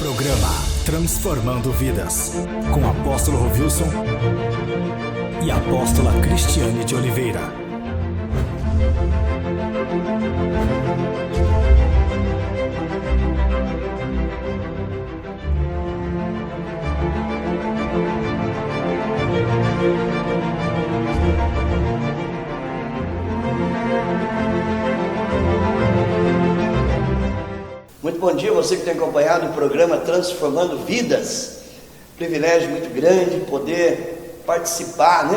Programa Transformando Vidas, com apóstolo Rovilson e apóstola Cristiane de Oliveira. Muito bom dia, você que tem acompanhado o programa Transformando Vidas. Privilégio muito grande poder participar,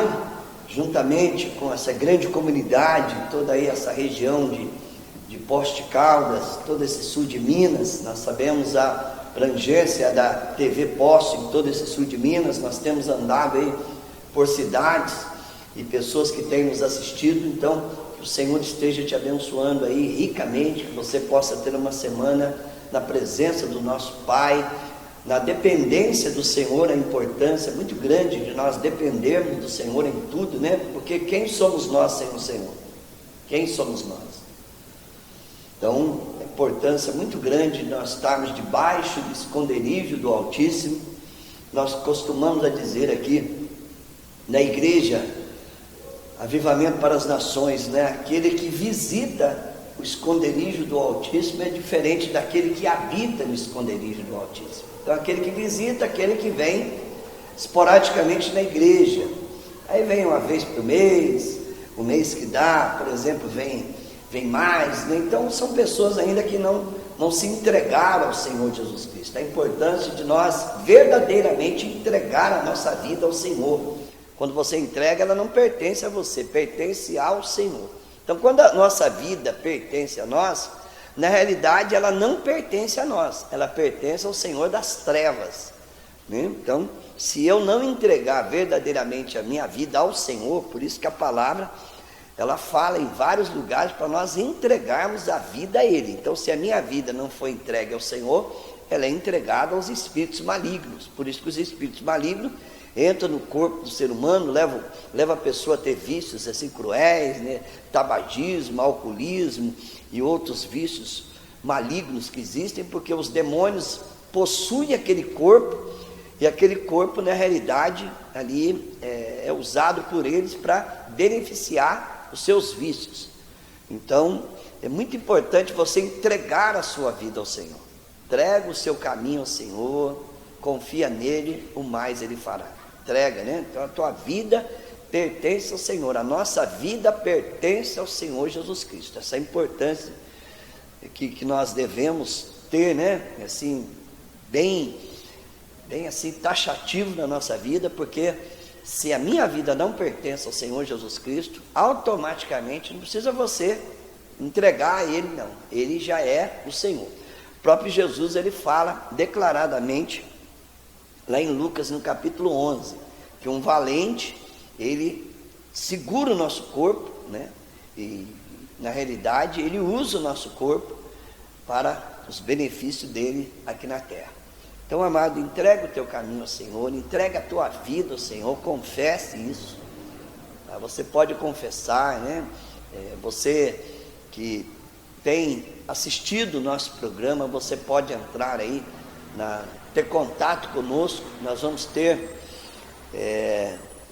juntamente com essa grande comunidade, toda aí essa região de Poços de Caldas, todo esse sul de Minas. Nós sabemos a abrangência da TV Poços em todo esse sul de Minas. Nós temos andado aí por cidades e pessoas que têm nos assistido. Então, o Senhor esteja te abençoando aí ricamente, que você possa ter uma semana na presença do nosso Pai, na dependência do Senhor. A importância muito grande de nós dependermos do Senhor em tudo, Porque quem somos nós sem o Senhor? Quem somos nós? Então, a importância muito grande de nós estarmos debaixo do esconderijo do Altíssimo. Nós costumamos a dizer aqui na igreja Avivamento para as Nações, Aquele que visita o esconderijo do Altíssimo é diferente daquele que habita no esconderijo do Altíssimo. Então, aquele que visita, aquele que vem esporadicamente na igreja. Aí vem uma vez por mês, o mês que dá, por exemplo, vem mais, Então, são pessoas ainda que não se entregaram ao Senhor Jesus Cristo. A importância de nós verdadeiramente entregar a nossa vida ao Senhor. Quando você entrega, ela não pertence a você, pertence ao Senhor. Então, quando a nossa vida pertence a nós, na realidade ela não pertence a nós, ela pertence ao Senhor das trevas, Então, se eu não entregar verdadeiramente a minha vida ao Senhor, por isso que a palavra, ela fala em vários lugares para nós entregarmos a vida a Ele. Então, se a minha vida não for entregue ao Senhor, ela é entregada aos espíritos malignos. Por isso que os espíritos malignos entra no corpo do ser humano, leva a pessoa a ter vícios assim cruéis, tabagismo, alcoolismo e outros vícios malignos que existem, porque os demônios possuem aquele corpo, e aquele corpo, na realidade, ali é usado por eles para beneficiar os seus vícios. Então, é muito importante você entregar a sua vida ao Senhor. Entrega o seu caminho ao Senhor, confia nele, o mais ele fará. Entrega, Então a tua vida pertence ao Senhor, a nossa vida pertence ao Senhor Jesus Cristo. Essa importância que nós devemos ter, Assim, bem assim, taxativo na nossa vida, porque se a minha vida não pertence ao Senhor Jesus Cristo, automaticamente não precisa você entregar a Ele, não. Ele já é o Senhor. O próprio Jesus, ele fala declaradamente, lá em Lucas, no capítulo 11, que um valente, ele segura o nosso corpo, E, na realidade, ele usa o nosso corpo para os benefícios dele aqui na terra. Então, amado, entrega o teu caminho ao Senhor, entrega a tua vida ao Senhor, confesse isso. Você pode confessar, Você que tem assistido o nosso programa, você pode entrar aí, ter contato conosco. Nós vamos ter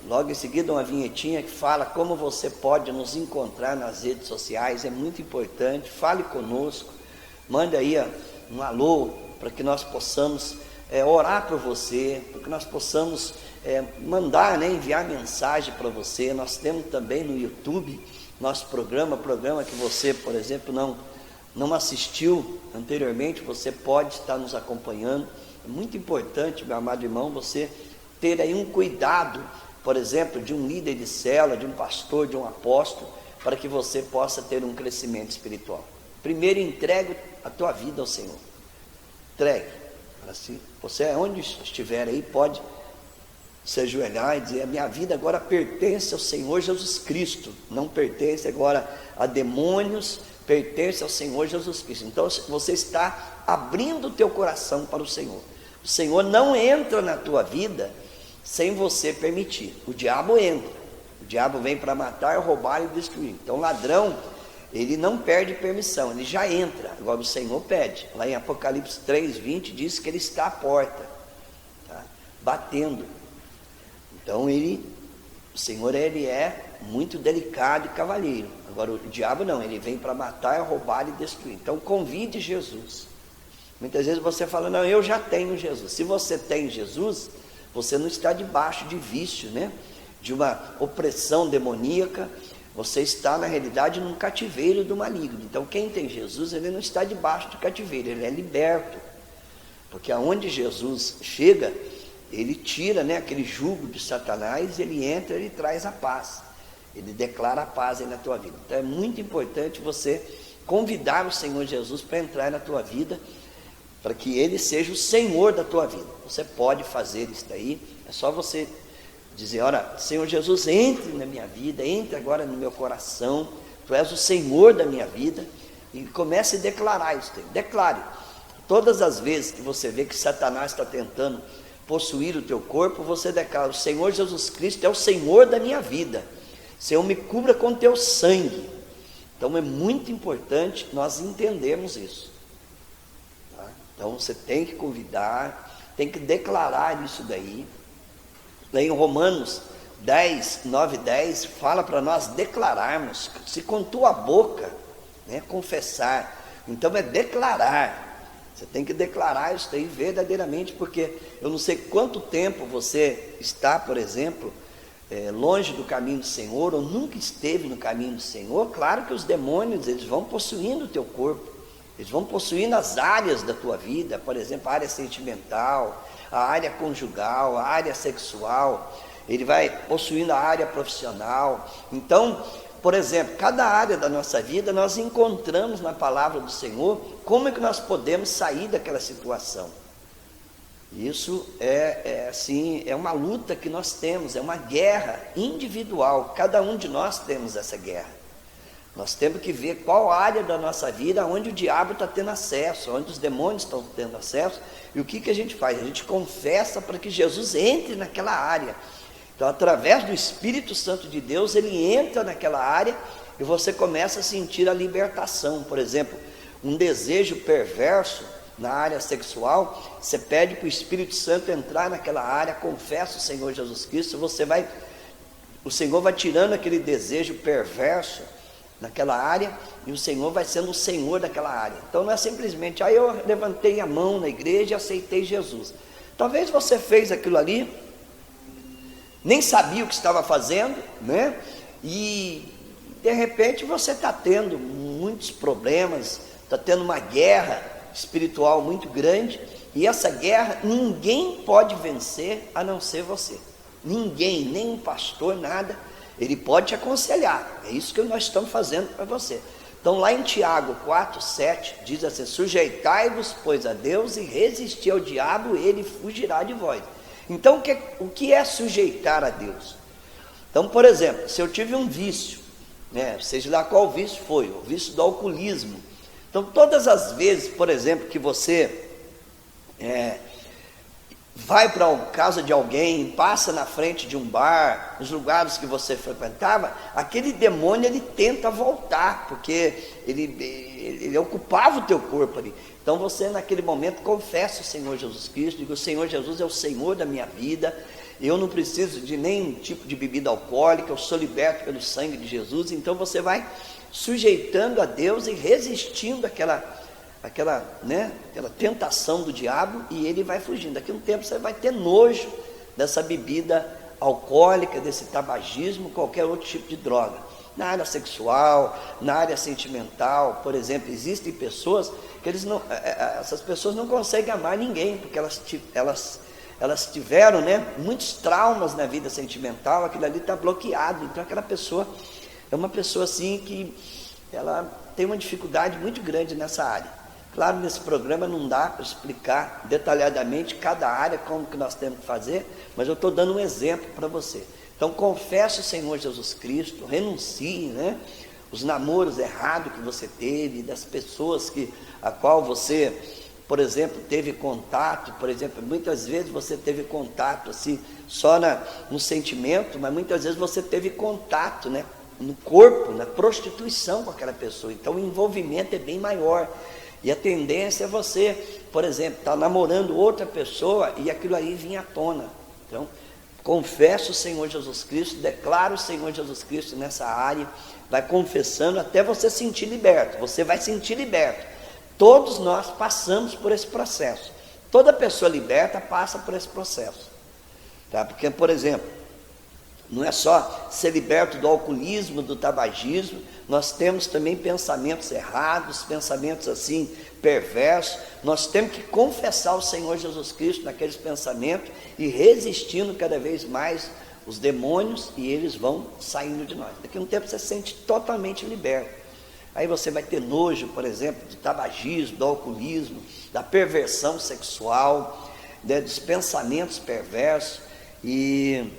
logo em seguida uma vinhetinha que fala como você pode nos encontrar nas redes sociais. É muito importante, fale conosco, mande aí um alô, para que nós possamos orar por você, para que nós possamos mandar, enviar mensagem para você. Nós temos também no YouTube nosso programa que você, por exemplo, não assistiu anteriormente, você pode estar nos acompanhando. É muito importante, meu amado irmão, você ter aí um cuidado, por exemplo, de um líder de célula, de um pastor, de um apóstolo, para que você possa ter um crescimento espiritual. Primeiro, entregue a tua vida ao Senhor. Entregue. Assim, você, onde estiver aí, pode se ajoelhar e dizer: a minha vida agora pertence ao Senhor Jesus Cristo, não pertence agora a demônios, pertence ao Senhor Jesus Cristo. Então, você está abrindo o teu coração para o Senhor. O Senhor não entra na tua vida sem você permitir. O diabo entra. O diabo vem para matar, roubar e destruir. Então, ladrão, ele não perde permissão, ele já entra. Agora o Senhor pede. Lá em Apocalipse 3:20 diz que ele está à porta, tá? Batendo. Então o Senhor, ele é muito delicado e cavalheiro. Agora o diabo não, ele vem para matar, roubar e destruir. Então convide Jesus. Muitas vezes você fala, não, eu já tenho Jesus. Se você tem Jesus, você não está debaixo de vício, né? De uma opressão demoníaca. Você está, na realidade, num cativeiro do maligno. Então, quem tem Jesus, ele não está debaixo do cativeiro, ele é liberto. Porque aonde Jesus chega, ele tira, né, aquele jugo de Satanás, ele entra, ele traz a paz. Ele declara a paz aí na tua vida. Então, é muito importante você convidar o Senhor Jesus para entrar na tua vida, para que ele seja o Senhor da tua vida. Você pode fazer isso daí, é só você dizer, ora, Senhor Jesus, entre na minha vida, entre agora no meu coração, Tu és o Senhor da minha vida, e comece a declarar isso daí. Declare, todas as vezes que você vê que Satanás está tentando possuir o teu corpo, você declara, o Senhor Jesus Cristo é o Senhor da minha vida, Senhor, me cubra com teu sangue. Então é muito importante nós entendermos isso, tá? Então você tem que convidar, tem que declarar isso daí. Lá em Romanos 10, 9 e 10, fala para nós declararmos, se com tua boca, né, confessar, então é declarar, você tem que declarar isso daí verdadeiramente, porque eu não sei quanto tempo você está, por exemplo, longe do caminho do Senhor, ou nunca esteve no caminho do Senhor. Claro que os demônios, eles vão possuindo o teu corpo, eles vão possuindo as áreas da tua vida, por exemplo, a área sentimental, a área conjugal, a área sexual, ele vai possuindo a área profissional. Então, por exemplo, cada área da nossa vida nós encontramos na palavra do Senhor como é que nós podemos sair daquela situação. Isso assim, é uma luta que nós temos, é uma guerra individual, cada um de nós temos essa guerra. Nós temos que ver qual área da nossa vida onde o diabo está tendo acesso, onde os demônios estão tendo acesso, e o que a gente faz? A gente confessa para que Jesus entre naquela área. Então, através do Espírito Santo de Deus, ele entra naquela área e você começa a sentir a libertação. Por exemplo, um desejo perverso na área sexual, você pede para o Espírito Santo entrar naquela área, confessa o Senhor Jesus Cristo, o Senhor vai tirando aquele desejo perverso naquela área, e o Senhor vai sendo o Senhor daquela área. Então não é simplesmente, eu levantei a mão na igreja e aceitei Jesus. Talvez você fez aquilo ali, nem sabia o que estava fazendo, né? E de repente você está tendo muitos problemas, está tendo uma guerra espiritual muito grande, e essa guerra ninguém pode vencer a não ser você. Ninguém, nem um pastor, nada. Ele pode te aconselhar, é isso que nós estamos fazendo para você. Então lá em Tiago 4:7 diz assim, sujeitai-vos pois a Deus e resisti ao diabo, ele fugirá de vós. Então o que é sujeitar a Deus? Então, por exemplo, se eu tive um vício, né, seja lá qual vício foi, o vício do alcoolismo, então todas as vezes, por exemplo, que você vai para a casa de alguém, passa na frente de um bar, nos lugares que você frequentava, aquele demônio ele tenta voltar, porque ele ocupava o teu corpo ali. Então você naquele momento confessa o Senhor Jesus Cristo, diga, o Senhor Jesus é o Senhor da minha vida, eu não preciso de nenhum tipo de bebida alcoólica, eu sou liberto pelo sangue de Jesus. Então você vai sujeitando a Deus e resistindo aquela tentação do diabo, e ele vai fugindo. Daqui a um tempo você vai ter nojo dessa bebida alcoólica, desse tabagismo, qualquer outro tipo de droga. Na área sexual, na área sentimental, por exemplo, existem pessoas que essas pessoas não conseguem amar ninguém, porque elas tiveram, né, muitos traumas na vida sentimental, aquilo ali está bloqueado. Então aquela pessoa é uma pessoa assim que ela tem uma dificuldade muito grande nessa área. Claro, nesse programa não dá para explicar detalhadamente cada área, como que nós temos que fazer, mas eu estou dando um exemplo para você. Então confesse o Senhor Jesus Cristo, renuncie, né, os namoros errados que você teve, das pessoas a qual você, por exemplo, teve contato. Por exemplo, muitas vezes você teve contato assim, só no sentimento, mas muitas vezes você teve contato, né, no corpo, na prostituição com aquela pessoa. Então o envolvimento é bem maior. E a tendência é você, por exemplo, estar namorando outra pessoa e aquilo aí vir à tona. Então, confessa o Senhor Jesus Cristo, declara o Senhor Jesus Cristo nessa área, vai confessando até você sentir liberto. Você vai sentir liberto. Todos nós passamos por esse processo. Toda pessoa liberta passa por esse processo. Tá? Porque, por exemplo, não é só ser liberto do alcoolismo, do tabagismo, nós temos também pensamentos errados, pensamentos assim, perversos. Nós temos que confessar o Senhor Jesus Cristo naqueles pensamentos e resistindo cada vez mais os demônios, e eles vão saindo de nós. Daqui a um tempo você se sente totalmente liberto. Aí você vai ter nojo, por exemplo, do tabagismo, do alcoolismo, da perversão sexual, dos pensamentos perversos, e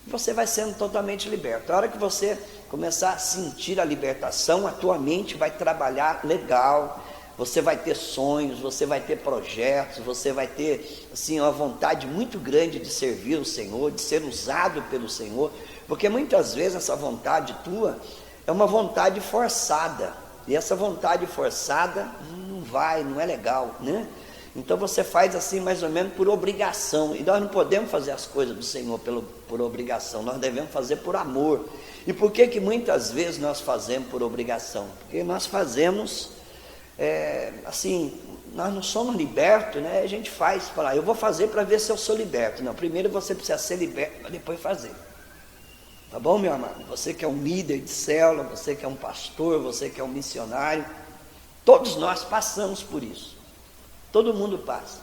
você vai sendo totalmente liberto. A hora que você começar a sentir a libertação, a tua mente vai trabalhar legal, você vai ter sonhos, você vai ter projetos, você vai ter assim, uma vontade muito grande de servir o Senhor, de ser usado pelo Senhor, porque muitas vezes essa vontade tua é uma vontade forçada, e essa vontade forçada não é legal, né? Então você faz assim mais ou menos por obrigação, e nós não podemos fazer as coisas do Senhor por obrigação, nós devemos fazer por amor. E por que muitas vezes nós fazemos por obrigação? Porque nós fazemos, assim, nós não somos libertos, né? A gente faz, fala, eu vou fazer para ver se eu sou liberto. Não, primeiro você precisa ser liberto para depois fazer. Tá bom, meu amado? Você que é um líder de célula, você que é um pastor, você que é um missionário, todos nós passamos por isso. Todo mundo passa.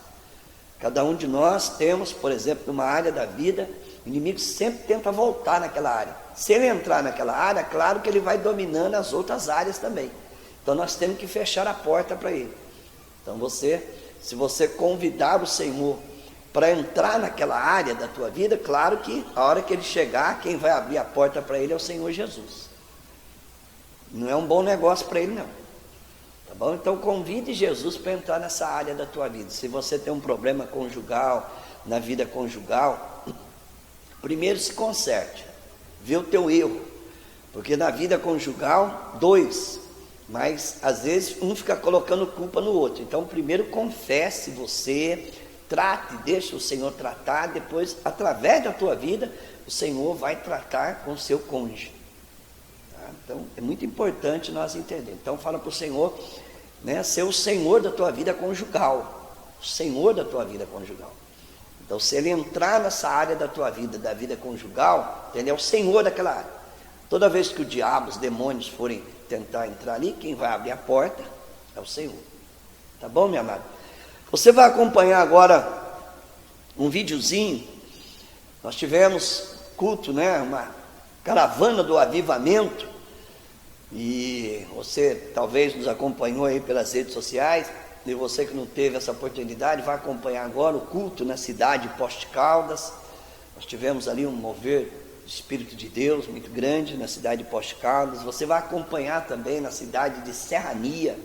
Cada um de nós temos, por exemplo, numa área da vida, o inimigo sempre tenta voltar naquela área. Se ele entrar naquela área, claro que ele vai dominando as outras áreas também. Então nós temos que fechar a porta para ele. Então se você convidar o Senhor para entrar naquela área da tua vida, claro que a hora que ele chegar, quem vai abrir a porta para ele é o Senhor Jesus. Não é um bom negócio para ele, não. Tá bom? Então convide Jesus para entrar nessa área da tua vida. Se você tem um problema conjugal, na vida conjugal, primeiro se conserte, vê o teu erro, porque na vida conjugal, dois, mas às vezes um fica colocando culpa no outro. Então primeiro confesse você, trate, deixa o Senhor tratar, depois através da tua vida, o Senhor vai tratar com o seu cônjuge. Então é muito importante nós entendermos. Então fala para o Senhor, né, ser o Senhor da tua vida conjugal, o Senhor da tua vida conjugal. Então se ele entrar nessa área da tua vida, da vida conjugal, ele é o Senhor daquela área. Toda vez que o diabo, os demônios forem tentar entrar ali, quem vai abrir a porta é o Senhor. Tá bom, minha amada? Você vai acompanhar agora um videozinho. Nós tivemos culto, né, uma caravana do avivamento, e você talvez nos acompanhou aí pelas redes sociais, e você que não teve essa oportunidade, vai acompanhar agora o culto na cidade de Poços de Caldas. Nós tivemos ali um mover do Espírito de Deus muito grande na cidade de Poços de Caldas. Você vai acompanhar também na cidade de Serrania,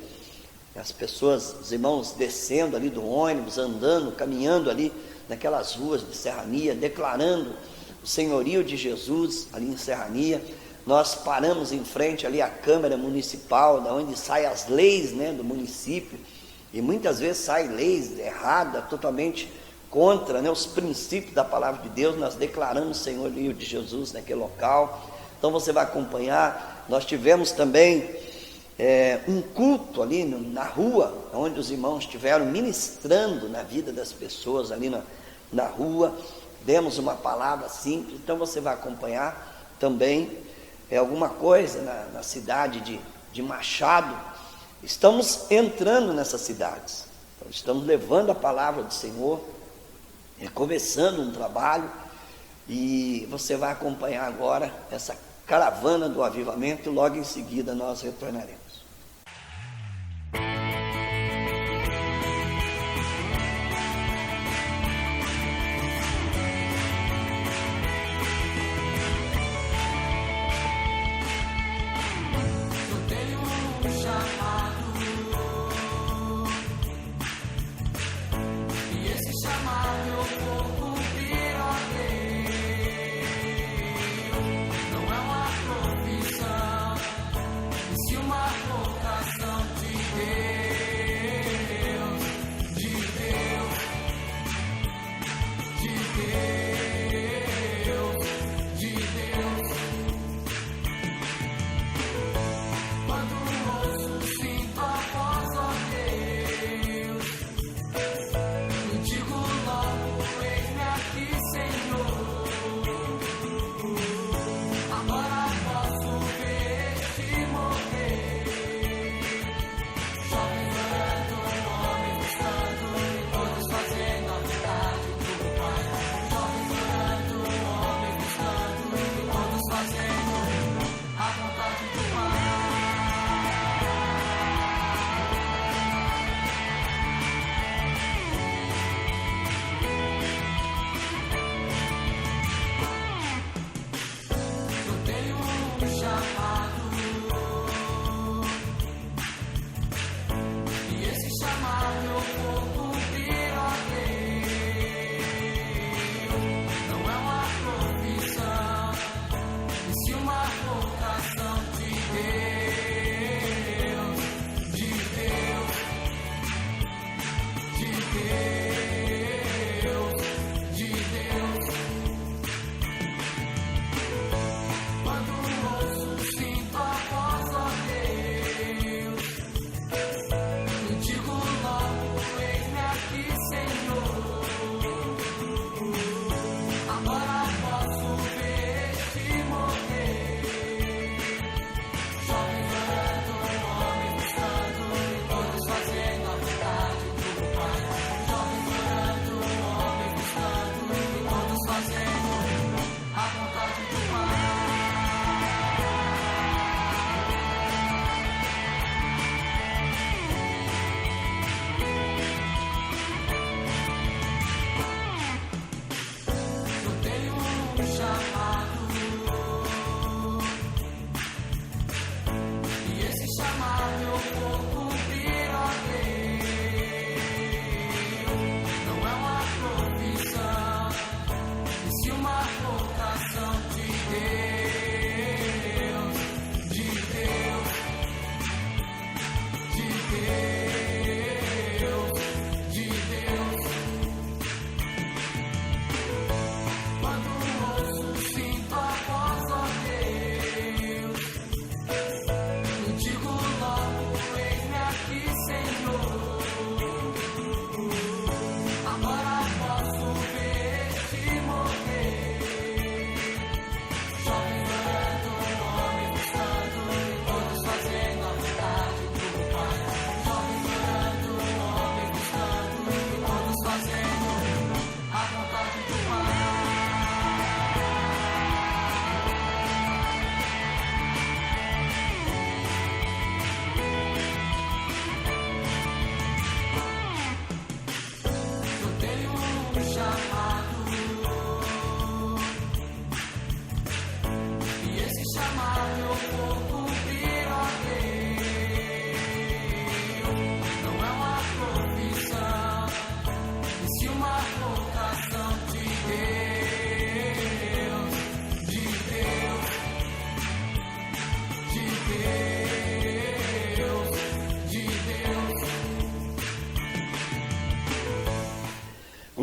as pessoas, os irmãos descendo ali do ônibus, andando, caminhando ali naquelas ruas de Serrania, declarando o senhorio de Jesus ali em Serrania. Nós paramos em frente ali à Câmara Municipal, da onde saem as leis, né, do município, e muitas vezes saem leis erradas, totalmente contra, né, os princípios da palavra de Deus. Nós declaramos o senhorio de Jesus naquele local. Então você vai acompanhar. Nós tivemos também um culto ali na rua, onde os irmãos estiveram ministrando na vida das pessoas ali na rua. Demos uma palavra simples. Então você vai acompanhar também alguma coisa na cidade de Machado. Estamos entrando nessas cidades, então, estamos levando a palavra do Senhor, começando um trabalho, e você vai acompanhar agora essa caravana do avivamento, e logo em seguida nós retornaremos. Não é uma profissão.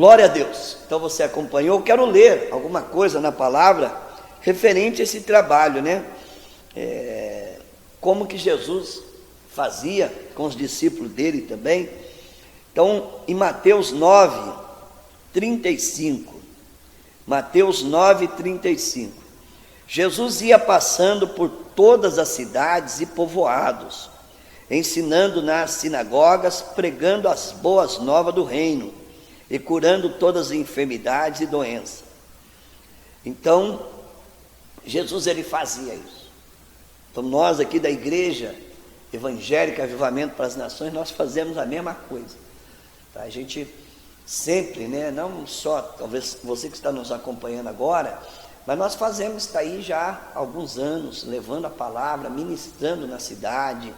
Glória a Deus. Então você acompanhou. Eu quero ler alguma coisa na palavra referente a esse trabalho, né? Como que Jesus fazia com os discípulos dele também. Então, em Mateus 9, 35. Mateus 9, 35. Jesus ia passando por todas as cidades e povoados, ensinando nas sinagogas, pregando as boas novas do reino e curando todas as enfermidades e doenças. Então, Jesus ele fazia isso. Então nós aqui da Igreja Evangélica Avivamento para as Nações, nós fazemos a mesma coisa. Tá? A gente sempre, né, não só, talvez você que está nos acompanhando agora, mas nós fazemos isso aí já há alguns anos, levando a palavra, ministrando na cidade,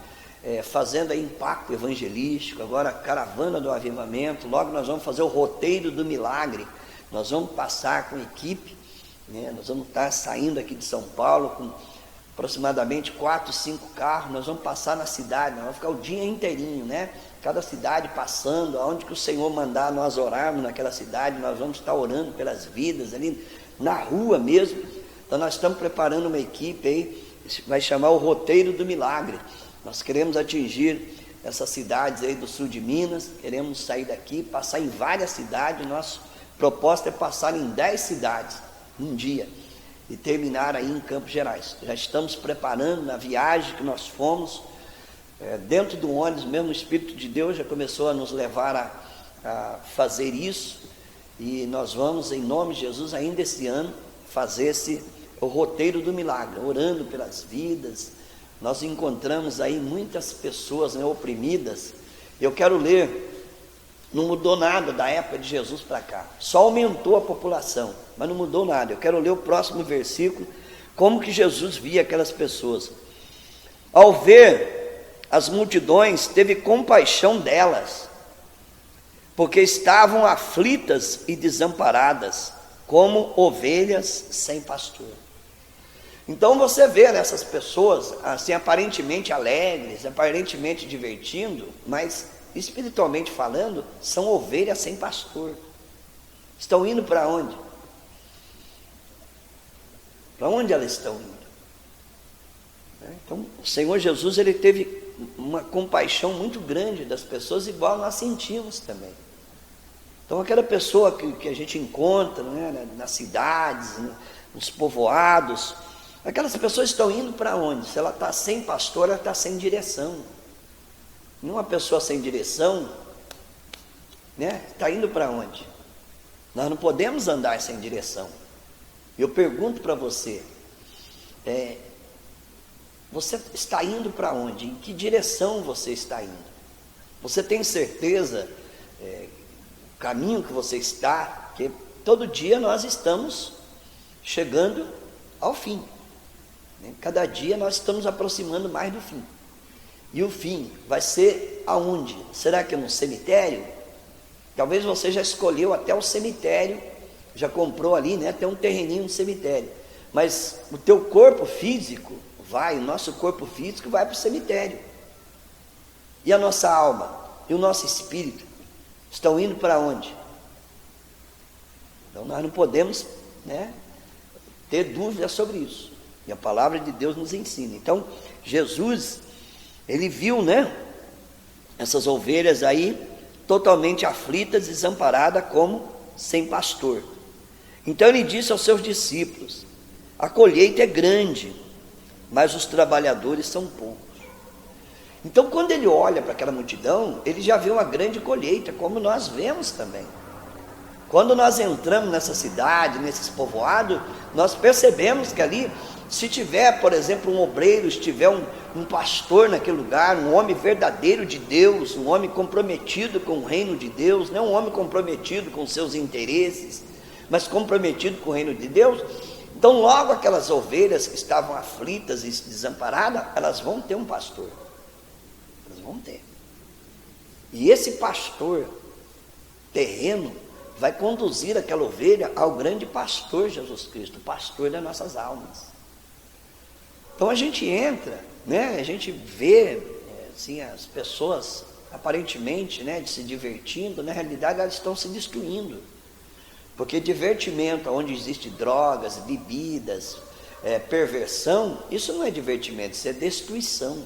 fazendo aí impacto evangelístico, agora a caravana do avivamento, logo nós vamos fazer o roteiro do milagre, nós vamos passar com equipe, né, nós vamos estar saindo aqui de São Paulo com aproximadamente 4, 5 carros, nós vamos passar na cidade, nós vamos ficar o dia inteirinho, né, cada cidade passando, aonde que o Senhor mandar nós orarmos naquela cidade, nós vamos estar orando pelas vidas ali, na rua mesmo. Então nós estamos preparando uma equipe aí, vai chamar o roteiro do milagre. Nós queremos atingir essas cidades aí do sul de Minas, queremos sair daqui, passar em várias cidades. Nossa proposta é passar em 10 cidades num dia e terminar aí em Campos Gerais. Já estamos preparando na viagem que nós fomos, dentro do ônibus mesmo, o Espírito de Deus já começou a nos levar a fazer isso, e nós vamos, em nome de Jesus, ainda esse ano, fazer o roteiro do milagre, orando pelas vidas. Nós encontramos aí muitas pessoas, né, oprimidas. Eu quero ler, não mudou nada da época de Jesus para cá, só aumentou a população, mas não mudou nada. Eu quero ler o próximo versículo, como que Jesus via aquelas pessoas. Ao ver as multidões, teve compaixão delas, porque estavam aflitas e desamparadas, como ovelhas sem pastor. Então você vê nessas pessoas, assim, aparentemente alegres, aparentemente divertindo, mas espiritualmente falando, são ovelhas sem pastor. Estão indo para onde? Para onde elas estão indo? Então, o Senhor Jesus, ele teve uma compaixão muito grande das pessoas, igual nós sentimos também. Então, aquela pessoa que a gente encontra, né, nas cidades, nos povoados, aquelas pessoas estão indo para onde? Se ela está sem pastor, ela está sem direção. E uma pessoa sem direção, né, está indo para onde? Nós não podemos andar sem direção. Eu pergunto para você, você está indo para onde? Em que direção você está indo? Você tem certeza o caminho que você está? Porque todo dia nós estamos chegando ao fim, né? Cada dia nós estamos aproximando mais do fim. E o fim vai ser aonde? Será que é no cemitério? Talvez você já escolheu até o cemitério, já comprou ali, né? Tem um terreninho no cemitério. Mas o teu corpo físico o nosso corpo físico vai para o cemitério. E a nossa alma e o nosso espírito estão indo para onde? Então nós não podemos, né, ter dúvidas sobre isso. E a palavra de Deus nos ensina. Então Jesus, ele viu, né, essas ovelhas aí totalmente aflitas, desamparadas, como sem pastor. Então ele disse aos seus discípulos: a colheita é grande, mas os trabalhadores são poucos. Então, quando ele olha para aquela multidão, ele já vê uma grande colheita, como nós vemos também. Quando nós entramos nessa cidade, nesses povoados, nós percebemos que ali, se tiver, por exemplo, um obreiro, se tiver um pastor naquele lugar, um homem verdadeiro de Deus, um homem comprometido com o reino de Deus, não um homem comprometido com seus interesses, mas comprometido com o reino de Deus. Então, logo aquelas ovelhas que estavam aflitas e desamparadas, elas vão ter um pastor. Elas vão ter. E esse pastor terreno vai conduzir aquela ovelha ao grande pastor Jesus Cristo, o pastor das nossas almas. Então a gente entra, né, a gente vê assim, as pessoas aparentemente, né, se divertindo, na realidade elas estão se destruindo. Porque divertimento, onde existe drogas, bebidas, perversão, isso não é divertimento, isso é destruição.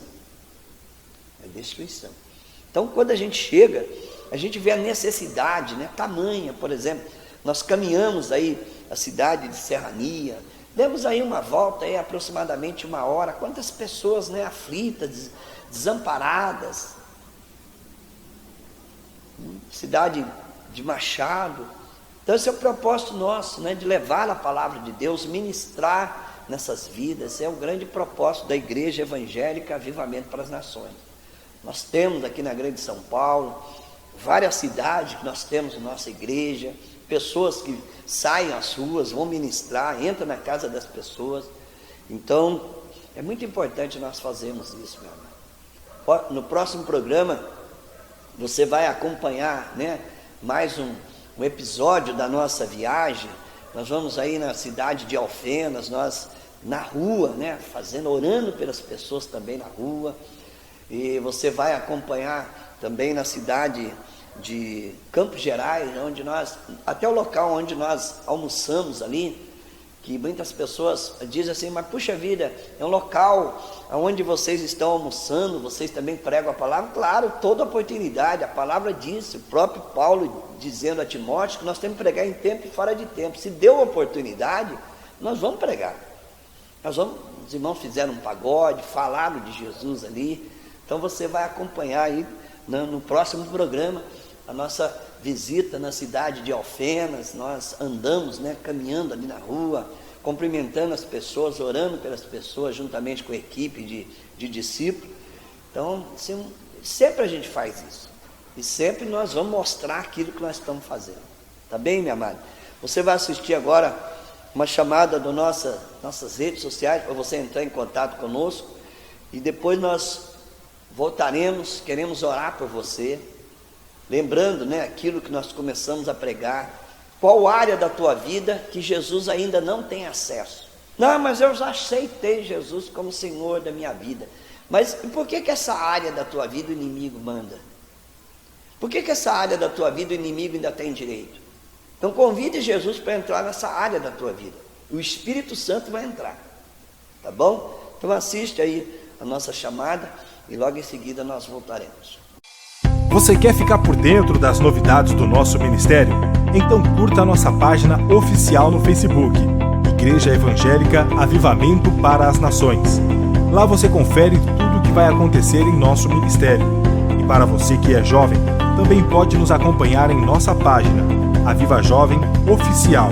É destruição. Então, quando a gente chega, a gente vê a necessidade, né, tamanha. Por exemplo, nós caminhamos aí a cidade de Serrania, demos aí uma volta, aí, aproximadamente 1 hora. Quantas pessoas, né, aflitas, desamparadas. Cidade de Machado. Então esse é o propósito nosso, né, de levar a palavra de Deus, ministrar nessas vidas. É o grande propósito da Igreja Evangélica Avivamento para as Nações. Nós temos aqui na Grande São Paulo várias cidades que nós temos na nossa igreja, pessoas que saem às ruas, vão ministrar, entram na casa das pessoas. Então é muito importante nós fazermos isso, meu irmão. No próximo programa você vai acompanhar, né, mais um episódio da nossa viagem. Nós vamos aí na cidade de Alfenas, nós na rua, né, orando pelas pessoas também na rua. E você vai acompanhar também na cidade de Campos Gerais, onde até o local onde nós almoçamos ali, que muitas pessoas dizem assim: mas puxa vida, é um local onde vocês estão almoçando, vocês também pregam a palavra. Claro, toda oportunidade, a palavra diz, o próprio Paulo dizendo a Timóteo que nós temos que pregar em tempo e fora de tempo. Se deu oportunidade, nós vamos pregar. Os irmãos fizeram um pagode, falaram de Jesus ali. Então você vai acompanhar aí no próximo programa a nossa visita na cidade de Alfenas. Nós andamos, né, caminhando ali na rua, cumprimentando as pessoas, orando pelas pessoas, juntamente com a equipe de discípulos. Então, assim, sempre a gente faz isso. E sempre nós vamos mostrar aquilo que nós estamos fazendo. Tá bem, minha amada? Você vai assistir agora uma chamada das nossas redes sociais, para você entrar em contato conosco. E depois nós voltaremos, queremos orar por você. Lembrando, né, aquilo que nós começamos a pregar. Qual área da tua vida que Jesus ainda não tem acesso? Não, mas eu já aceitei Jesus como Senhor da minha vida. Mas por que essa área da tua vida o inimigo manda? Por que essa área da tua vida o inimigo ainda tem direito? Então convide Jesus para entrar nessa área da tua vida. O Espírito Santo vai entrar. Tá bom? Então assiste aí a nossa chamada e logo em seguida nós voltaremos. Você quer ficar por dentro das novidades do nosso ministério? Então curta a nossa página oficial no Facebook, Igreja Evangélica Avivamento para as Nações. Lá você confere tudo o que vai acontecer em nosso ministério. E para você que é jovem, também pode nos acompanhar em nossa página, Aviva Jovem Oficial,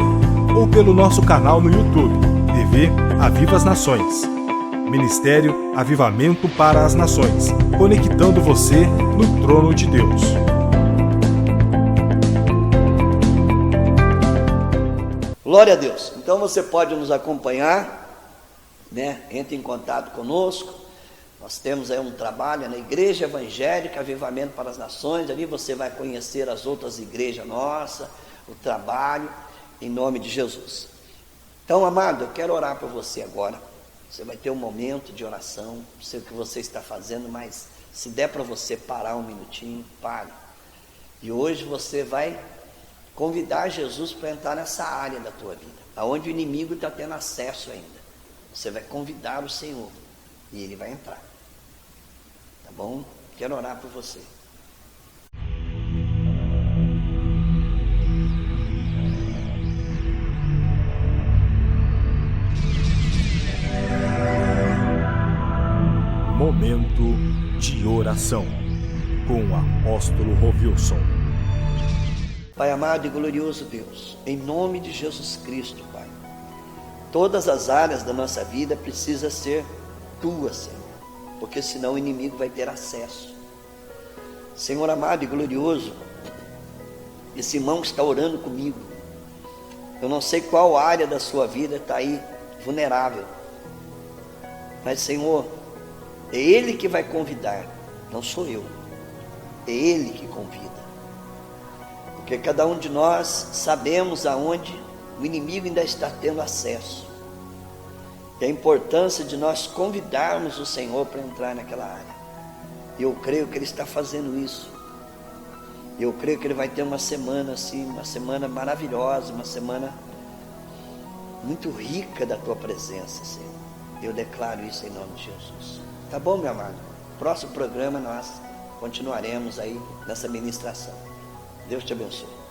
ou pelo nosso canal no YouTube, TV Aviva as Nações. Ministério Avivamento para as Nações, conectando você no trono de Deus. Glória a Deus. Então você pode nos acompanhar, né? Entre em contato conosco. Nós temos aí um trabalho na Igreja Evangélica Avivamento para as Nações. Ali você vai conhecer as outras igrejas nossas, o trabalho, em nome de Jesus. Então, amado, eu quero orar por você agora. Você vai ter um momento de oração, não sei o que você está fazendo, mas se der para você parar um minutinho, pare. E hoje você vai convidar Jesus para entrar nessa área da tua vida, aonde o inimigo está tendo acesso ainda. Você vai convidar o Senhor e Ele vai entrar. Tá bom? Quero orar por você. Momento de oração com o apóstolo Rovilson. Pai amado e glorioso Deus, em nome de Jesus Cristo, Pai, todas as áreas da nossa vida precisam ser tuas, Senhor, porque senão o inimigo vai ter acesso. Senhor amado e glorioso, esse irmão que está orando comigo, eu não sei qual área da sua vida está aí vulnerável, mas Senhor, é Ele que vai convidar, não sou eu, é Ele que convida, porque cada um de nós sabemos aonde o inimigo ainda está tendo acesso, e a importância de nós convidarmos o Senhor para entrar naquela área. Eu creio que Ele está fazendo isso, eu creio que Ele vai ter uma semana assim, uma semana maravilhosa, uma semana muito rica da Tua presença, Senhor. Eu declaro isso em nome de Jesus. Tá bom, meu amado? Próximo programa nós continuaremos aí nessa ministração. Deus te abençoe.